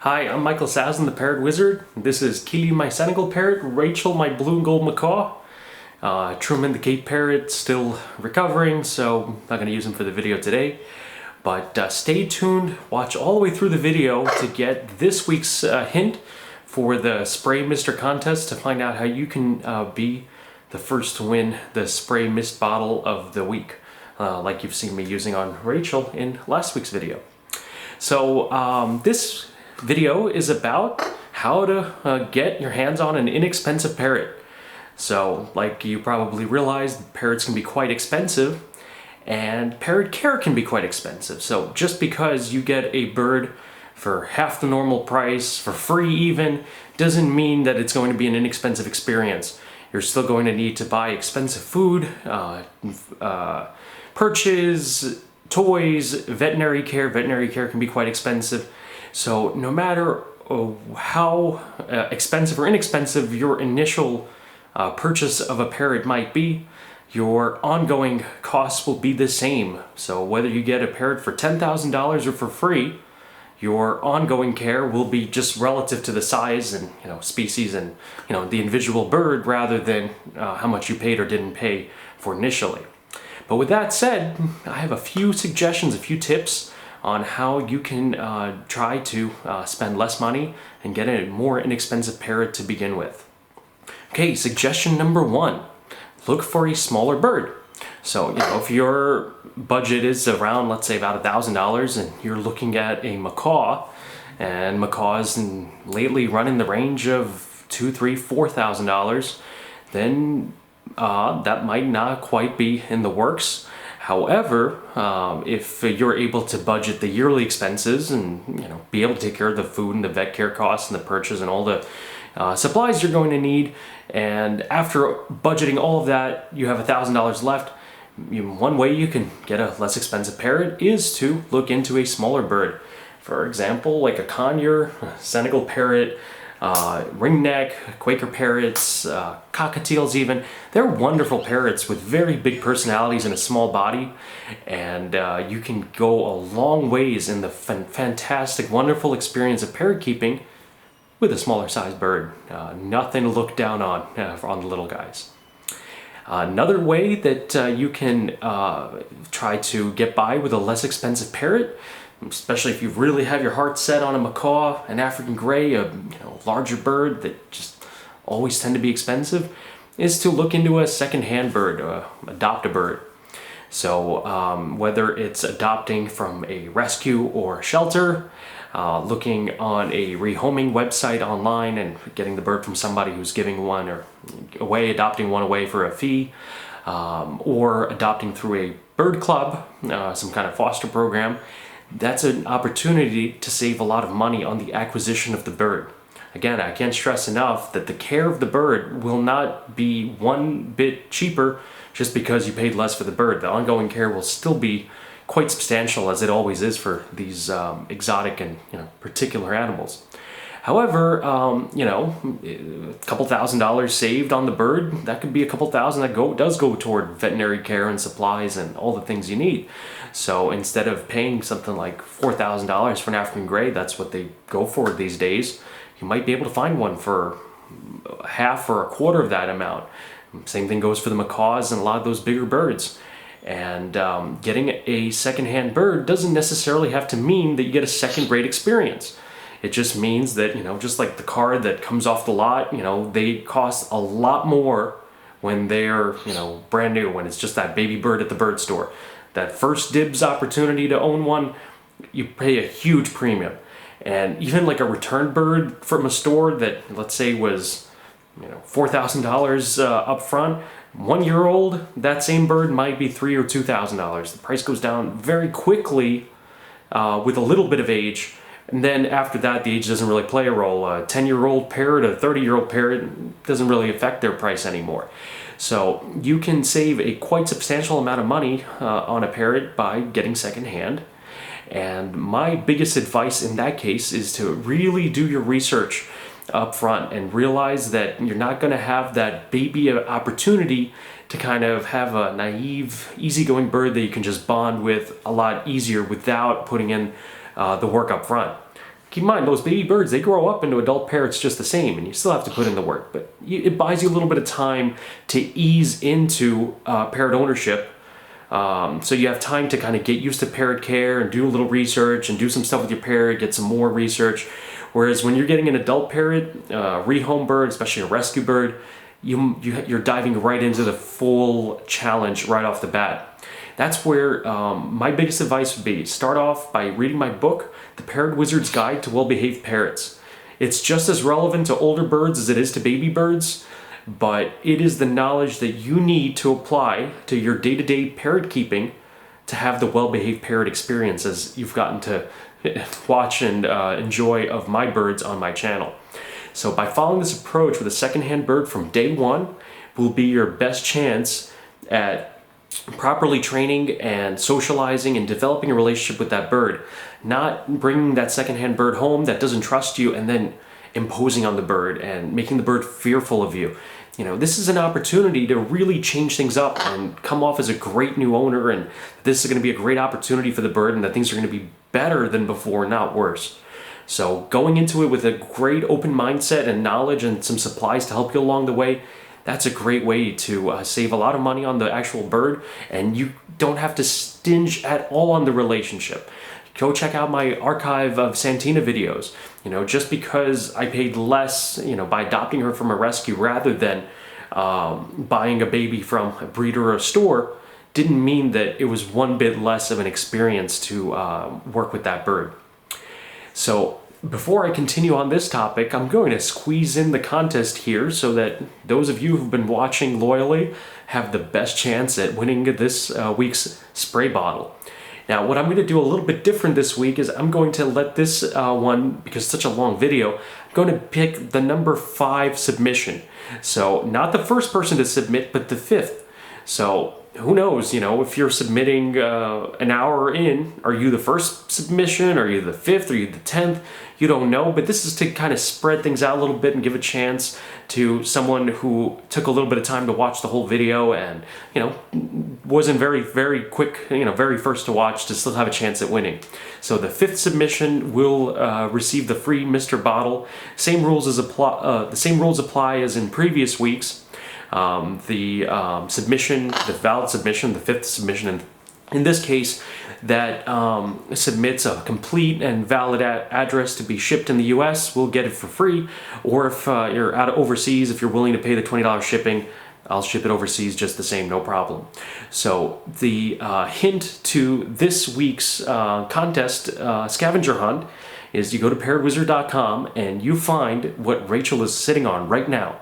Hi, I'm Michael Sazin, the Parrot Wizard. This is Keely, my Senegal Parrot, Rachel, my Blue and Gold Macaw. Truman, the Cape Parrot, still recovering, so I'm not going to use him for the video today. But stay tuned, watch all the way through the video to get this week's hint for the Spray Mister contest to find out how you can be the first to win the Spray Mist bottle of the week, like you've seen me using on Rachel in last week's video. So this video is about how to get your hands on an inexpensive parrot. So, like you probably realized, parrots can be quite expensive, and parrot care can be quite expensive. So just because you get a bird for half the normal price, for free even, doesn't mean that it's going to be an inexpensive experience. You're still going to need to buy expensive food, perches, toys, veterinary care. Veterinary care can be quite expensive. So no matter how expensive or inexpensive your initial purchase of a parrot might be, your ongoing costs will be the same. So whether you get a parrot for $10,000 or for free, your ongoing care will be just relative to the size and species and the individual bird, rather than how much you paid or didn't pay for initially. But with that said, I have a few suggestions, a few tips on how you can try to spend less money and get a more inexpensive parrot to begin with. Okay, suggestion number one, look for a smaller bird. So, if your budget is around, let's say, about $1,000 and you're looking at a macaw, and macaws lately run in the range of $2,000, $3,000, $4,000, then that might not quite be in the works. However, if you're able to budget the yearly expenses and be able to take care of the food and the vet care costs and the perches and all the supplies you're going to need, and after budgeting all of that, you have $1,000 left, one way you can get a less expensive parrot is to look into a smaller bird. For example, like a conure, a Senegal parrot, ringneck, Quaker parrots, cockatiels even. They're wonderful parrots with very big personalities and a small body, and you can go a long ways in the fantastic, wonderful experience of parrot keeping with a smaller sized bird. Nothing to look down on the little guys. Another way that you can try to get by with a less expensive parrot, especially if you really have your heart set on a macaw, an African gray, a larger bird that just always tend to be expensive, is to look into a secondhand bird, adopt a bird. So whether it's adopting from a rescue or shelter, looking on a rehoming website online and getting the bird from somebody who's giving one or away, adopting one away for a fee, or adopting through a bird club, some kind of foster program, that's an opportunity to save a lot of money on the acquisition of the bird. Again, I can't stress enough that the care of the bird will not be one bit cheaper just because you paid less for the bird. The ongoing care will still be quite substantial, as it always is for these exotic and particular animals. However, a couple $1,000s saved on the bird, that could be a couple thousand that does go toward veterinary care and supplies and all the things you need. So instead of paying something like $4,000 for an African gray, that's what they go for these days, you might be able to find one for half or a quarter of that amount. Same thing goes for the macaws and a lot of those bigger birds. And getting a secondhand bird doesn't necessarily have to mean that you get a second-rate experience. It just means that, just like the car that comes off the lot, they cost a lot more when they're, brand new, when it's just that baby bird at the bird store. That first dibs opportunity to own one, you pay a huge premium. And even like a return bird from a store that, let's say, was, $4,000 up front, 1 year old, that same bird might be $3,000 or $2,000. The price goes down very quickly with a little bit of age. And then after that, the age doesn't really play a role. A 10-year-old parrot, a 30-year-old parrot doesn't really affect their price anymore. So you can save a quite substantial amount of money on a parrot by getting secondhand. And my biggest advice in that case is to really do your research up front and realize that you're not going to have that baby opportunity to kind of have a naive, easygoing bird that you can just bond with a lot easier without putting in the work up front. keep in mind, those baby birds, they grow up into adult parrots just the same, and you still have to put in the work. But it buys you a little bit of time to ease into parrot ownership. So you have time to kind of get used to parrot care and do a little research and do some stuff with your parrot, get some more research. Whereas when you're getting an adult parrot, rehome bird, especially a rescue bird, you're diving right into the full challenge right off the bat. That's where my biggest advice would be, start off by reading my book, The Parrot Wizard's Guide to Well-Behaved Parrots. It's just as relevant to older birds as it is to baby birds, but it is the knowledge that you need to apply to your day-to-day parrot keeping to have the well-behaved parrot experience as you've gotten to watch and enjoy of my birds on my channel. So by following this approach with a secondhand bird from day one will be your best chance at properly training and socializing and developing a relationship with that bird, not bringing that secondhand bird home that doesn't trust you and then imposing on the bird and making the bird fearful of you. You know, this is an opportunity to really change things up and come off as a great new owner, and this is going to be a great opportunity for the bird and that things are going to be better than before, not worse. So going into it with a great open mindset and knowledge and some supplies to help you along the way, that's a great way to save a lot of money on the actual bird, and you don't have to stinge at all on the relationship. Go check out my archive of Santina videos. You know, just because I paid less, you know, by adopting her from a rescue rather than buying a baby from a breeder or a store, didn't mean that it was one bit less of an experience to work with that bird. So before I continue on this topic, I'm going to squeeze in the contest here so that those of you who've been watching loyally have the best chance at winning this week's spray bottle. Now, what I'm going to do a little bit different this week is I'm going to let this one, because it's such a long video, I'm going to pick the number 5 submission. So not the first person to submit, but the 5th. So who knows, you know, if you're submitting an hour in, are you the first submission? Are you the 5th? Are you the 10th? You don't know, but this is to kind of spread things out a little bit and give a chance to someone who took a little bit of time to watch the whole video and, you know, wasn't very quick, you know, very first to watch, to still have a chance at winning. So the 5th submission will receive the free Mr. Bottle. Same rules apply. The same rules apply as in previous weeks. The submission, the valid submission, the 5th submission, and in this case, that submits a complete and valid address to be shipped in the US will get it for free. Or if you're out of overseas, if you're willing to pay the $20 shipping, I'll ship it overseas just the same, no problem. So the hint to this week's contest scavenger hunt is you go to parrotwizard.com and you find what Rachel is sitting on right now.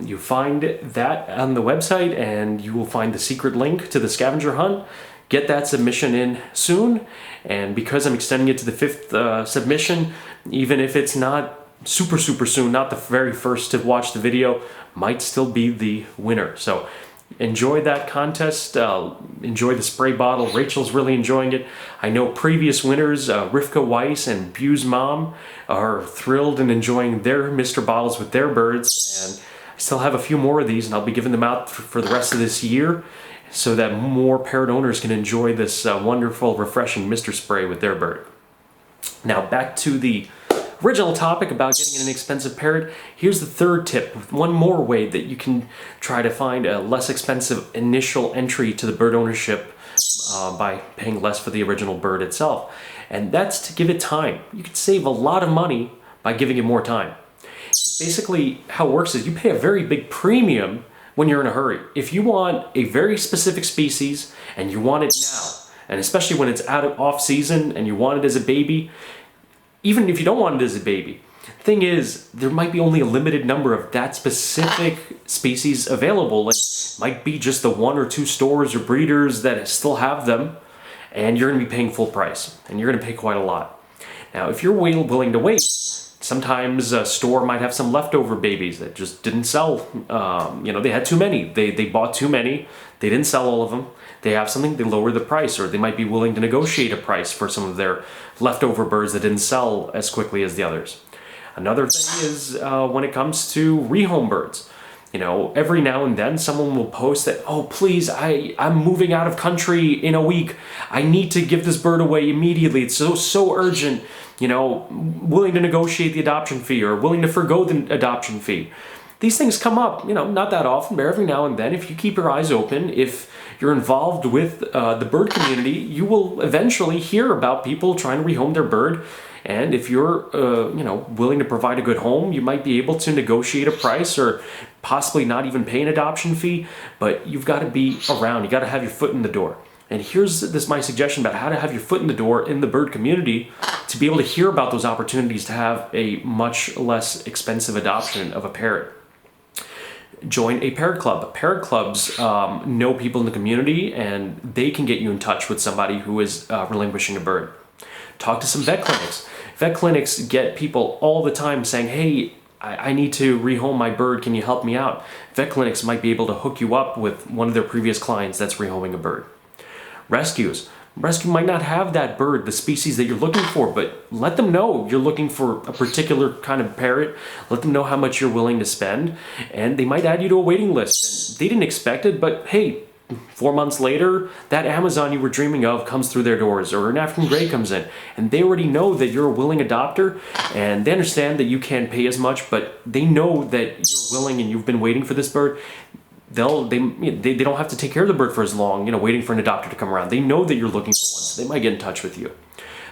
You find that on the website and you will find the secret link to the scavenger hunt. Get that submission in soon, and because I'm extending it to the 5th submission, even if it's not super soon, not the very first to watch the video, might still be the winner. So enjoy that contest, enjoy the spray bottle. Rachel's really enjoying it. I know previous winners, Rivka Weiss and Bu's mom, are thrilled and enjoying their Mr. Bottles with their birds, and I still have a few more of these, and I'll be giving them out for the rest of this year so that more parrot owners can enjoy this wonderful, refreshing Mr. Spray with their bird. Now back to the original topic about getting an inexpensive parrot. Here's the 3rd tip, one more way that you can try to find a less expensive initial entry to the bird ownership by paying less for the original bird itself. And that's to give it time. You can save a lot of money by giving it more time. Basically, how it works is you pay a very big premium when you're in a hurry. If you want a very specific species and you want it now, and especially when it's off season and you want it as a baby, even if you don't want it as a baby, the thing is, there might be only a limited number of that specific species available. It might be just the 1 or 2 stores or breeders that still have them, and you're going to be paying full price, and you're going to pay quite a lot. Now, if you're willing to wait, sometimes a store might have some leftover babies that just didn't sell. You know, they had too many. They bought too many. They didn't sell all of them. They have something, they lower the price, or they might be willing to negotiate a price for some of their leftover birds that didn't sell as quickly as the others. Another thing is when it comes to rehome birds. You know, every now and then someone will post that, oh, please, I'm moving out of country in a week. I need to give this bird away immediately. It's so urgent. willing to negotiate the adoption fee or willing to forgo the adoption fee. These things come up, not that often, but every now and then. If you keep your eyes open, if you're involved with the bird community, you will eventually hear about people trying to rehome their bird. And if you're, willing to provide a good home, you might be able to negotiate a price or possibly not even pay an adoption fee. But you've got to be around. You got to have your foot in the door. And here's my suggestion about how to have your foot in the door in the bird community to be able to hear about those opportunities to have a much less expensive adoption of a parrot. Join a parrot club. Parrot clubs know people in the community, and they can get you in touch with somebody who is relinquishing a bird. Talk to some vet clinics. Vet clinics get people all the time saying, hey, I need to rehome my bird. Can you help me out? Vet clinics might be able to hook you up with one of their previous clients that's rehoming a bird. Rescues. Rescue might not have that bird, the species that you're looking for, but let them know you're looking for a particular kind of parrot. Let them know how much you're willing to spend, and they might add you to a waiting list. And they didn't expect it, but hey, 4 months later, that Amazon you were dreaming of comes through their doors, or an African Grey comes in, and they already know that you're a willing adopter, and they understand that you can't pay as much, but they know that you're willing and you've been waiting for this bird. They don't have to take care of the bird for as long, waiting for an adopter to come around. They know that you're looking for one, so they might get in touch with you.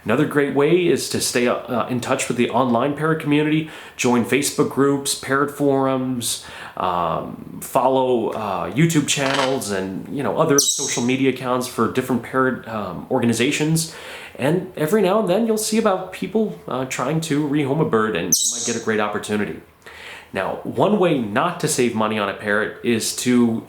Another great way is to stay in touch with the online parrot community. Join Facebook groups, parrot forums, follow YouTube channels and other social media accounts for different parrot organizations. And every now and then you'll see about people trying to rehome a bird, and you might get a great opportunity. Now, one way not to save money on a parrot is to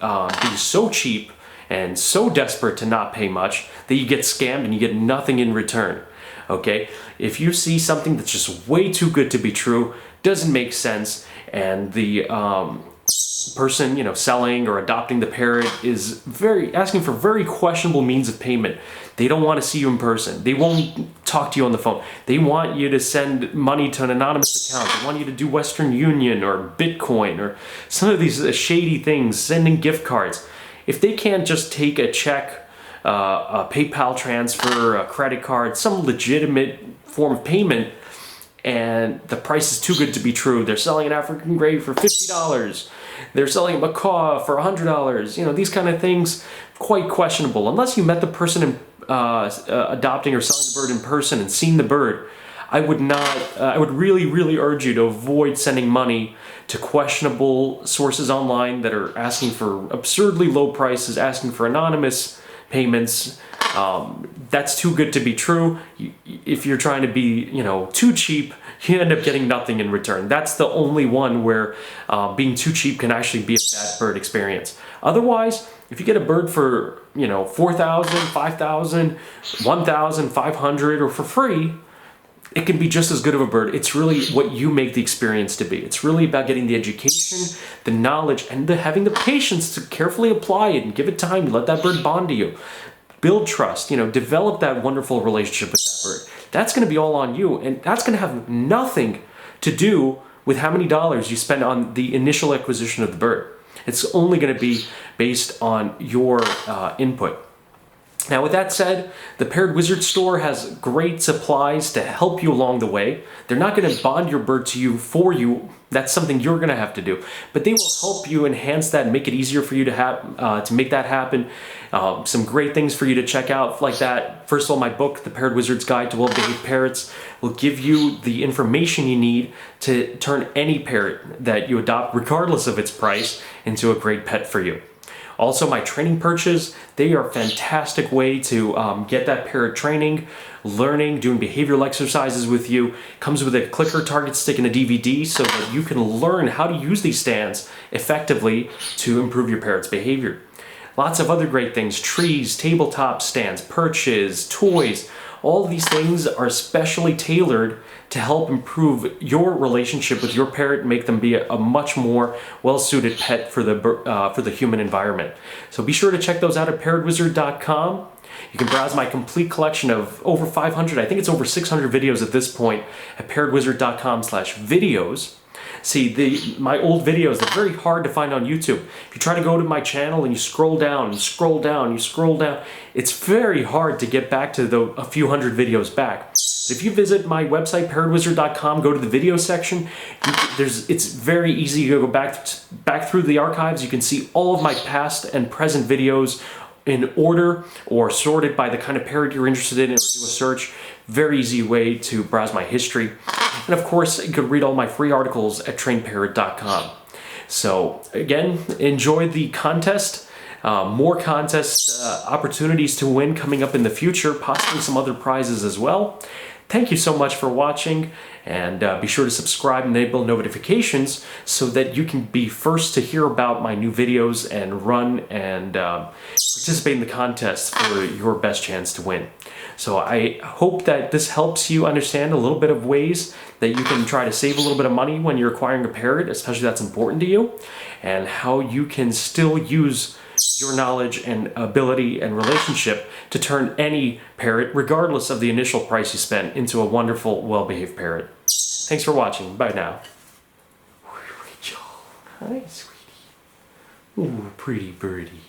be so cheap and so desperate to not pay much that you get scammed and you get nothing in return. Okay? If you see something that's just way too good to be true, doesn't make sense, and the person selling or adopting the parrot is asking for very questionable means of payment. They don't want to see you in person. They won't talk to you on the phone. They want you to send money to an anonymous account. They want you to do Western Union or Bitcoin or some of these shady things, sending gift cards. If they can't just take a check, a PayPal transfer, a credit card, some legitimate form of payment, and the price is too good to be true. They're selling an African Grey for $50. They're selling a macaw for $100. These kind of things, quite questionable. Unless you met the person adopting or selling the bird in person and seen the bird, I would really, really urge you to avoid sending money to questionable sources online that are asking for absurdly low prices, asking for anonymous payments. That's too good to be true. If you're trying to be, too cheap, you end up getting nothing in return. That's the only one where being too cheap can actually be a bad bird experience. Otherwise, if you get a bird for, $4,000, $5,000, $1,000, $500, or for free, it can be just as good of a bird. It's really what you make the experience to be. It's really about getting the education, the knowledge, and having the patience to carefully apply it and give it time. Let that bird bond to you. Build trust, develop that wonderful relationship with that bird. That's going to be all on you, and that's going to have nothing to do with how many dollars you spend on the initial acquisition of the bird. It's only going to be based on your input. Now, with that said, the Parrot Wizard store has great supplies to help you along the way. They're not going to bond your bird to you for you. That's something you're going to have to do. But they will help you enhance that and make it easier for you to make that happen. Some great things for you to check out like that. First of all, my book, The Parrot Wizard's Guide to Well-Behaved Parrots, will give you the information you need to turn any parrot that you adopt, regardless of its price, into a great pet for you. Also, my training perches, they are a fantastic way to get that parrot training, learning, doing behavioral exercises with you. Comes with a clicker, target stick, and a DVD so that you can learn how to use these stands effectively to improve your parrot's behavior. Lots of other great things, trees, tabletop stands, perches, toys. All of these things are specially tailored to help improve your relationship with your parrot and make them be a much more well-suited pet for the human environment. So be sure to check those out at parrotwizard.com. You can browse my complete collection of over 500, I think it's over 600 videos at this point at parrotwizard.com/videos. See, my old videos, they're very hard to find on YouTube. If you try to go to my channel and you scroll down, you scroll down, you scroll down, it's very hard to get back to a few hundred videos back. If you visit my website, parrotwizard.com, go to the video section, it's very easy to go back through the archives. You can see all of my past and present videos in order or sorted by the kind of parrot you're interested in, or do a search. Very easy way to browse my history. And of course, you can read all my free articles at trainparrot.com. So again, enjoy the contest. More contest opportunities to win coming up in the future, possibly some other prizes as well. Thank you so much for watching, and be sure to subscribe and enable notifications so that you can be first to hear about my new videos and run and participate in the contest for your best chance to win. So I hope that this helps you understand a little bit of ways that you can try to save a little bit of money when you're acquiring a parrot, especially that's important to you, and how you can still use your knowledge and ability and relationship to turn any parrot, regardless of the initial price you spent, into a wonderful, well-behaved parrot. Thanks for watching. Bye now. Rachel. Hi, sweetie. Ooh, pretty birdie.